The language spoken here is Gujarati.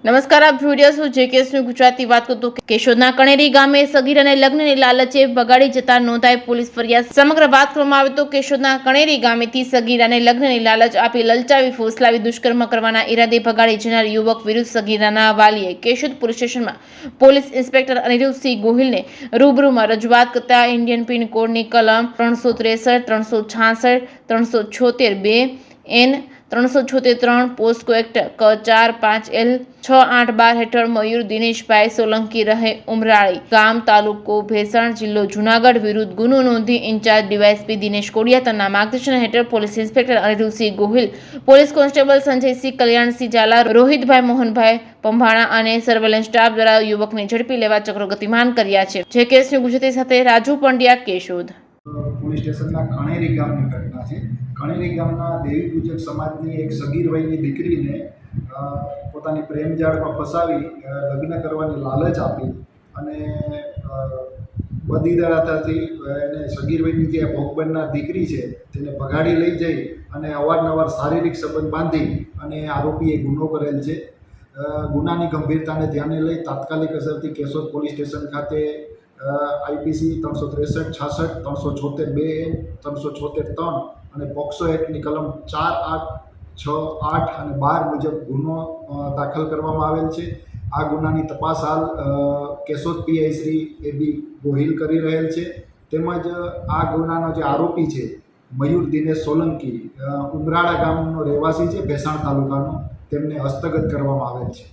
નમસ્કાર, આપ જોઈ રહ્યા છો જેકેએસની ગુજરાતી વાત કરતો કેશોદના કણેરી ગામે સગીર અને લગ્નની લાલચે બગાડી જતા નોંધાઈ પોલીસ ફરિયાદ। સમગ્ર વાત કરવામાં આવે તો કેશોદના કણેરી ગામેથી સગીરાને લગ્નની લાલચ આપી લલચાવી ફોસલાવી દુષ્કર્મ કરવાના ઈરાદે ભગાડી જનાર યુવક વિરુદ્ધ સગીરાના વાલીએ કેશોદ પોલીસ સ્ટેશનમાં પોલીસ ઇન્સ્પેક્ટર અનિરુદ્ધસિંહ ગોહિલને રૂબરૂમાં રજૂઆત કરતા ઇન્ડિયન પિન કોડની કલમ 363, 366, 376 2N 373 પોસ્કો એક્ટ ક 4-5L 6-8-12 હેઠળ મયુર દિનેશભાઈ સોલંકી રહે ઉમરાળી ગામ તાલુકો ભેસાણ જિલ્લો જુનાગઢ વિરુદ્ધ ગુનો નોંધી ઇન્ચાર્જ ડીવાયએસપી દિનેશ કોડિયાતરના માર્ગદર્શન હેઠળ police inspector Anirudhsinh Gohil, police constable Sanjaysinh, Kalyansinh Jhala, Rohitbhai Mohanbhai Pambhana અને સર્વેલન્સ સ્ટાફ દ્વારા યુવકને ઝડપી લેવા ચક્રો ગતિમાન કર્યા છે। જે કેસની ગુજરાતી સાથે રાજુ પંડ્યા, કેશોદ। પોલીસ સ્ટેશનના કણેરી ગામની ઘટના છે। કણેરી ગામના દેવી પૂજક સમાજની એક સગીર વયની દીકરીને પોતાની પ્રેમજાળમાં ફસાવી લગ્ન કરવાની લાલચ આપી અને બદીરાતાથી એને સગીર વયની જે ભોગ બનનાર દીકરી છે તેને ભગાડી લઈ જઈ અને અવારનવાર શારીરિક સંબંધ બાંધી અને આરોપીએ ગુનો કરેલ છે। ગુનાની ગંભીરતાને ધ્યાને લઈ તાત્કાલિક અસરથી કેશોદ પોલીસ સ્ટેશન ખાતે આઈપીસી 363, 66, 376 2N 376 3 અને પોક્સો એક્ટની કલમ 4, 8, 6, 8 અને 12 મુજબ ગુનો દાખલ કરવામાં આવેલ છે। આ ગુનાની તપાસ હાલ કેશોદ પીઆઈ શ્રી AB ગોહિલ કરી રહેલ છે। તેમજ આ ગુનાનો જે આરોપી છે મયુર દિનેશ સોલંકી ઉમરાળા ગામનો રહેવાસી છે, ભેસાણ તાલુકાનો, તેમને હસ્તગત કરવામાં આવેલ છે।